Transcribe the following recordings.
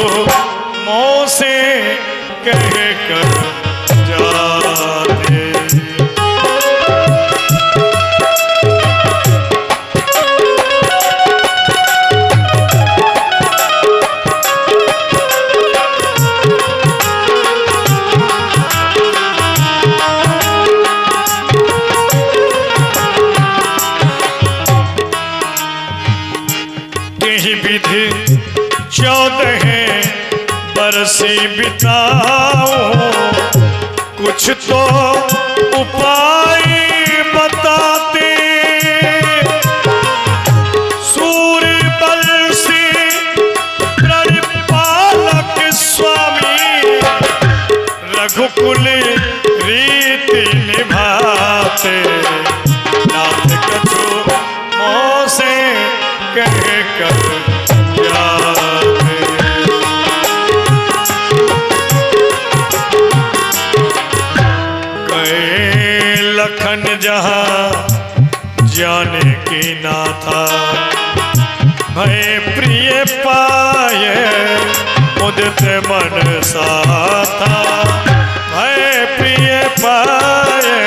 मोह से कह कर जाते। विधि 14 बरसी बिताओ, कुछ तो उपाय बताते। सूर्य बल से प्रणपालक स्वामी, रघुकुल रीति निभाते। नाथ कछु मोह से कह कर जाते। गए लखन जहाँ जाने की ना था, भय प्रिय पाए मुदित मन सा था। भय प्रिय पाए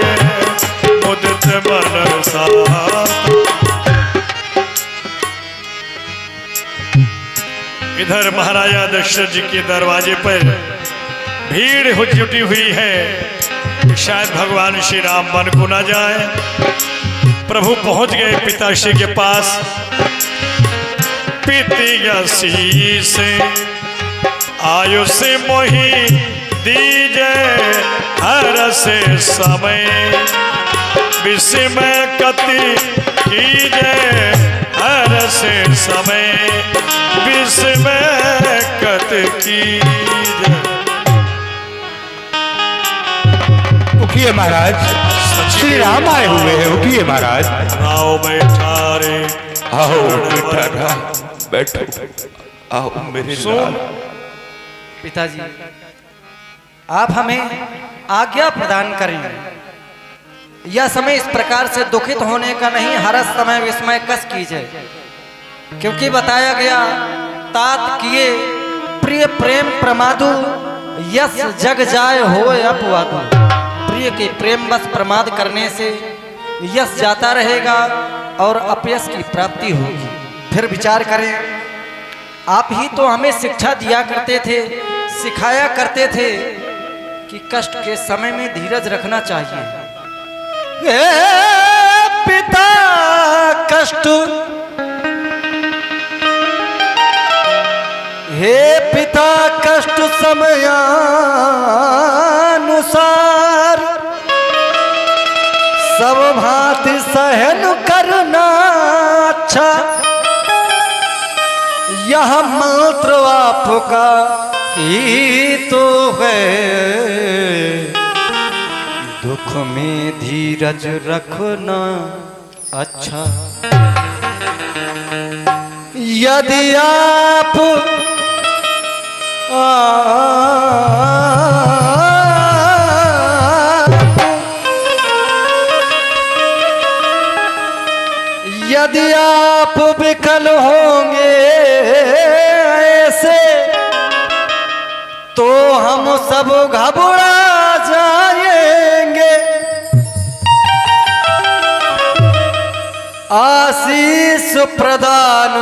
मुदित मन सा था। इधर महाराजा दशरथ जी के दरवाजे पर भीड़ हो जुटी हुई है, शायद भगवान श्री राम वन को न जाए। प्रभु पहुंच गए पिताश्री के पास। पितियसी से आयुष मोहि दीजे हर से समय, विस्मय कति कीजे हर से समय। विस्मय कत की। उठिए महाराज, श्री राम आए हुए हैं। उठिए महाराज। आओ बैठा रे। आओ बेटा, बैठो। आओ मेरे लाल। पिताजी, आप हमें आज्ञा प्रदान करें। यह समय इस प्रकार से दुखित होने का नहीं, हर समय विस्मय कस कीजिए। क्योंकि बताया गया, तात किए प्रिय प्रेम प्रमादु, यस जग जाय होय अपवादु। प्रिय के प्रेम बस प्रमाद करने से यश जाता रहेगा और अपयश की प्राप्ति होगी। फिर विचार करें, आप ही तो हमें शिक्षा दिया करते थे, सिखाया करते थे कि कष्ट के समय में धीरज रखना चाहिए। पिता कष्ट, हे पिता कष्ट समयानुसार, सब भांति सहन करना अच्छा। यह मंत्र आपका ही तो है, दुख में धीरज रखना अच्छा। यदि आप यदि आप विकल होंगे ऐसे, तो हम सब घबरा जाएंगे। आशीष प्रदान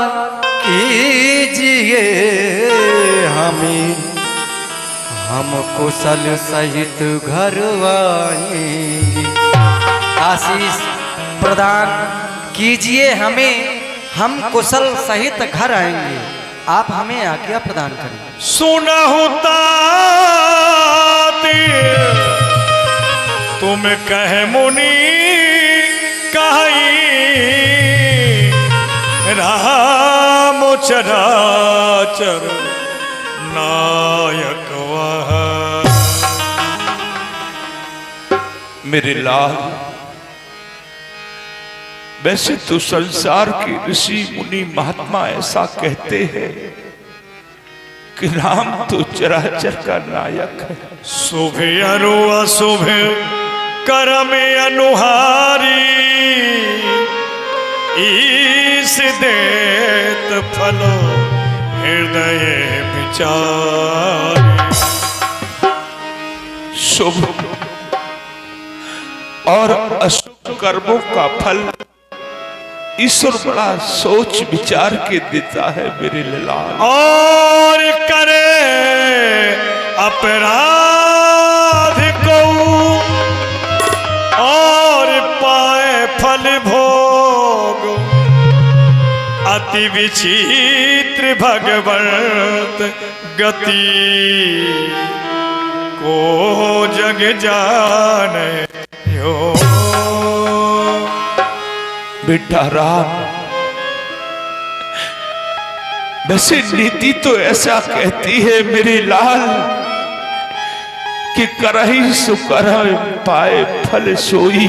कीजिए हमें, हम कुशल सहित घर आएंगे। आशीष प्रदान कीजिए हमें, हम कुशल सहित घर आएंगे। आप हमें आज्ञा प्रदान करें। सुनहु ताती तुम कह मुनि कही, राम चराचर नायक वह। मेरे लाल, वैसे तो संसार के ऋषि मुनि महात्मा ऐसा कहते हैं कि राम तो चराचर का नायक है। शुभ अनु अशुभ कर्म अनुहारी, ईश देत फलो हृदय विचार। शुभ और अशुभ कर्मों का फल ईश्वर बड़ा सोच विचार के देता है मेरे लाल। और करे अपराध को और पाए फल भोग, अति विचित्र भगवत गति को जग जाने यो। बेटा राम, वैसे नीति तो ऐसा कहती है मेरे लाल कि करहि सो करहि पाए फल सोई।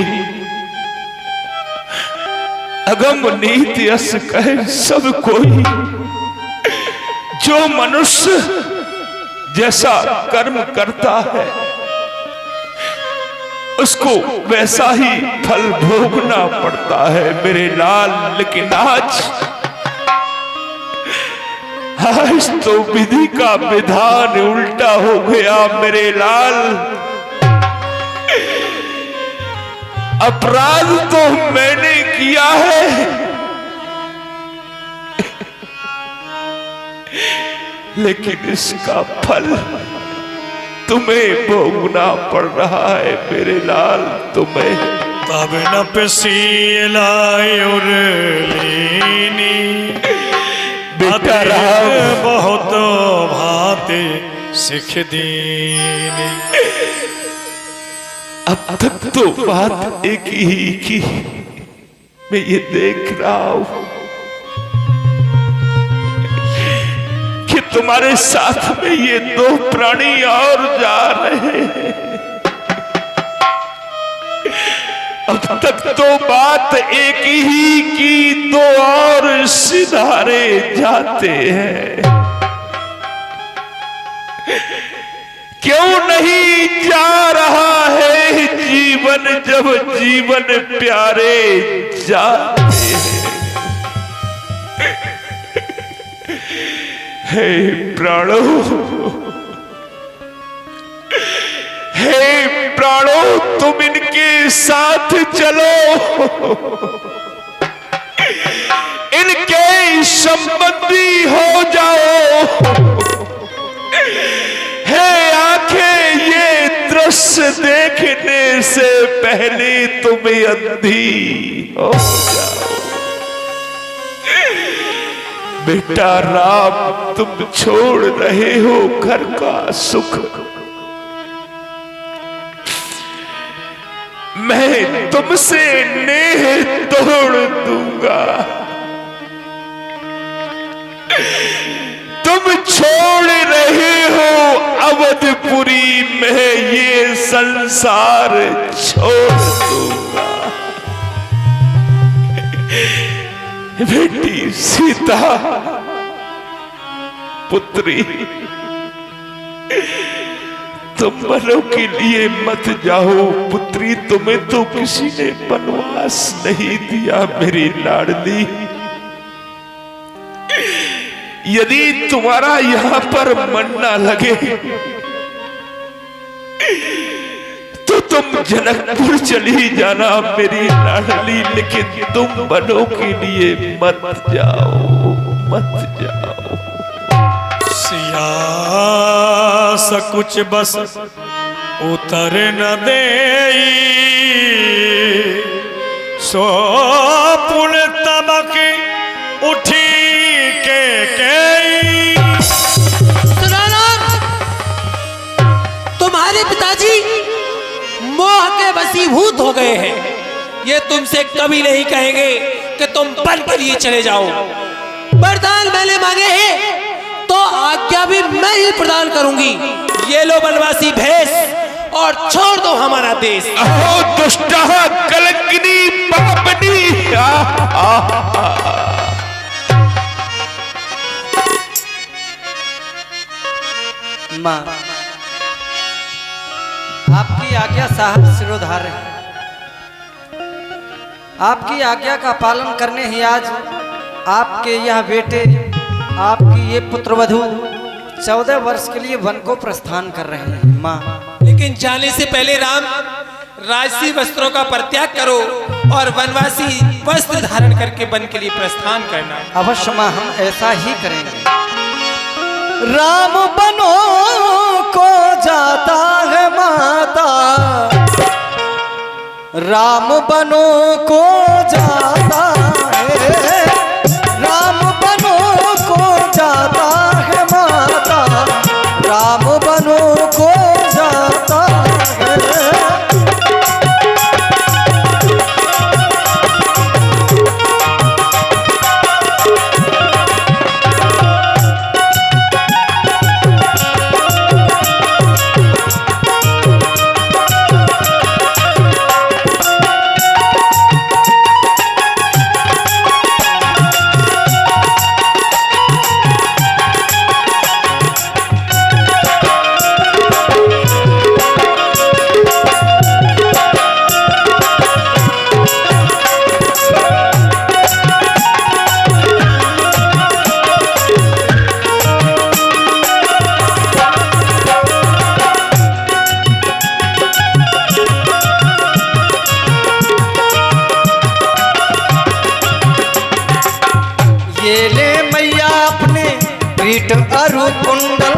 अगम नीति अस कहे सब कोई, जो मनुष्य जैसा कर्म करता है उसको वैसा ही फल भोगना पड़ता है मेरे लाल। लेकिन आज तो विधि का विधान उल्टा हो गया मेरे लाल। अपराध तो मैंने किया है, लेकिन इसका फल तुम्हें भोगना पड़ रहा है मेरे लाल, तुम्हें। तब न पसीलाई और लीनी, बेटा राम बहुत भांति सिख दीनी। अब तक तो बात एक ही की, मैं ये देख रहा हूं कि तुम्हारे साथ में ये दो प्राणी और जा रहे हैं। अब तक तो बात एक ही की, दो और सिधारे जाते हैं। क्यों नहीं जा रहा है जीवन, जब जीवन प्यारे जाते हैं। हे प्राणो, हे प्राणो, तुम इनके साथ चलो, इनके संबंधी हो जाओ। हे आंखें, ये दृश्य देखने से पहले तुम अंधी हो जाओ। बेटा राम, तुम छोड़ रहे हो घर का सुख, मैं तुमसे नेह तोड़ दूंगा। तुम छोड़ रहे हो अवधपुरी में, ये संसार छोड़ दूंगा। बेटी सीता, पुत्री, तुम वनों के लिए मत जाओ। पुत्री, तुम्हें तो किसी ने वनवास नहीं दिया मेरी लाडली। यदि तुम्हारा यहाँ पर मन ना लगे तो तुम जनकपुर चली जाना मेरी लाडली, लेकिन तुम वनों के लिए मत जाओ, मत जाओ। सिया सकुच बस उतर न दे, सो पुन तमक उठी के तुम्हारे पिताजी मोह के वशीभूत हो गए हैं। ये तुमसे कभी नहीं कहेंगे कि तुम वन के लिए चले जाओ। वरदान मैंने मांगे हैं तो आज्ञा भी मैं ही प्रदान करूंगी। ये लो वनवासी भेष और छोड़ दो हमारा देश। अहो दुष्टा कलंकिनी पापनी, मां, आपकी आज्ञा साहब सिरोधार्य है। आपकी आज्ञा का पालन करने ही आज आपके यह बेटे आपकी ये पुत्रवधू 14 वर्ष के लिए वन को प्रस्थान कर रहे हैं माँ। लेकिन जाने से पहले राम राजसी वस्त्रों का परित्याग करो और वनवासी वस्त्र धारण करके वन के लिए प्रस्थान करना। अवश्य माँ, हम ऐसा ही करेंगे। राम बनो को जाता है माता, राम बनो को जाता है, राम बनो को जाता है माता, राम बनो को जाता है। ये ले मैया अपने पीठ अरु कुंडल,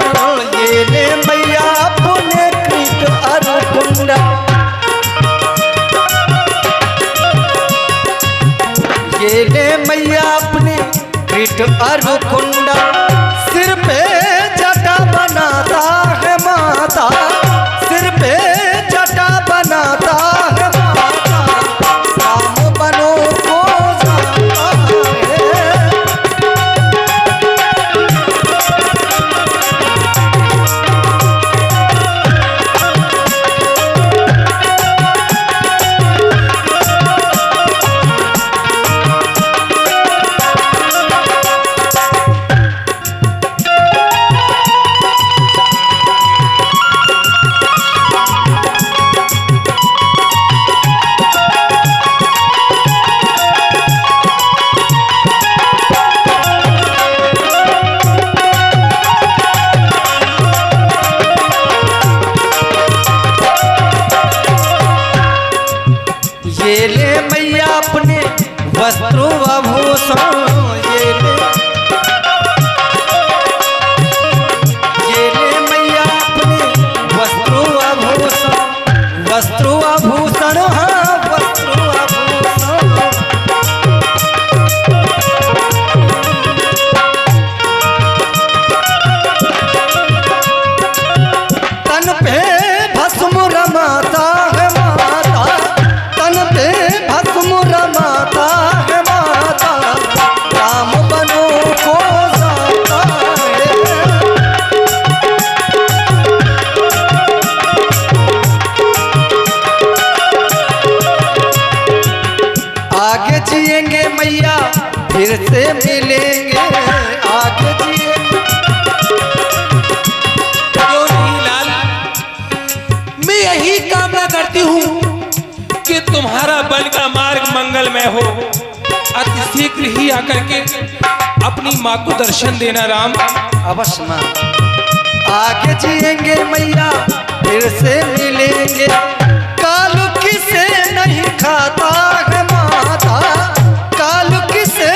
ये ले मैया अपने पीठ अरु कुंडल, ये ले मैया अपने पीठ अरु कुंडल, सिर पे जटा बनाता है माता, सिर पे जटा बनाता है माता, राम बनो को जाता है। ये ले मैया अपने वस्त्र आभूषण, ये ले मैया अपने वस्त्र आभूषण, वस्त्र आभूषण, हाँ वस्त्र आभूषण। तन पे भस्म रमाता है माता, तन पे भस्म रमाता है माता, राम बनो को जाता है। आगे जिएंगे मैया फिर से मिलेंगे, आगे जिएंगे। क्यों नहीं लाल, मैं यही कामना करती हूँ कि तुम्हारा वन का मार्ग मंगलमय हो। अति शीघ्र ही आकर के अपनी माँ को दर्शन देना राम। अवश्य माँ, आगे जिएंगे मैया फिर से मिलेंगे, कालू किसे नहीं खाता है माता, कालू किसे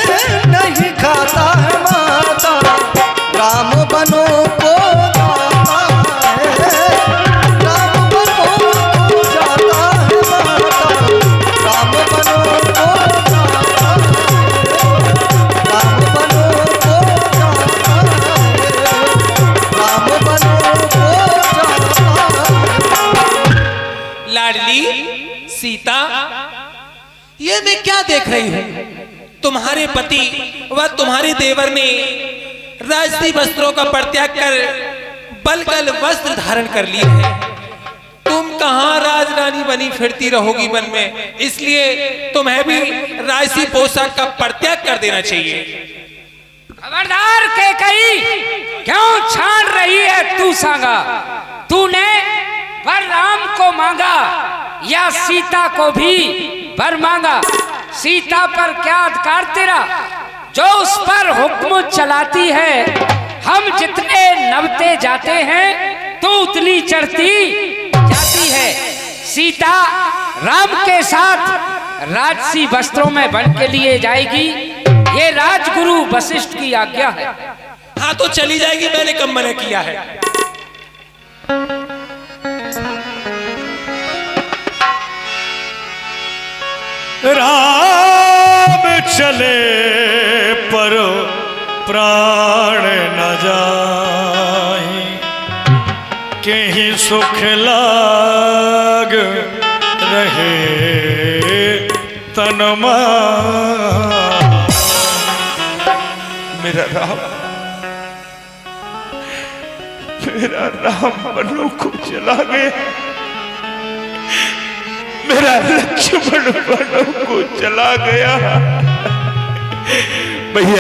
नहीं खाता है माता, राम बनो को जाता है, राम बनो को जाता है माता, राम बनो को जाता है, राम बनो को जाता है, राम बनो को जाता है। लाडली सीता, ये मैं क्या देख रही हूँ? तुम्हारे पति व तुम्हारे देवर ने राजसी वस्त्रों का परित्याग कर बलगल वस्त्र धारण कर लिए हैं। तुम कहाँ राजरानी बनी फिरती रहोगी वन में, इसलिए तुम्हें भी राजसी पोशाक का परित्याग कर देना चाहिए। खबरदार कैकई, क्यों छान रही है तू सांगा? तूने वर राम को मांगा या सीता को भी वर मांगा? सीता पर क्या अधिकार तेरा जो उस पर हुक्म चलाती है? जाते हैं तो उतनी चढ़ती जाती है। सीता राम के साथ राजसी वस्त्रों में बन के लिए जाएगी, ये राजगुरु वशिष्ठ की आज्ञा है। हाँ तो चली जाएगी, मैंने कब मना किया है। राम चले पर प्राण न जाहि, केहि सुख लाग रहे तन मान। मेरा राम बनों को चला गया, मेरा लक्ष्मण बनों को चला गया।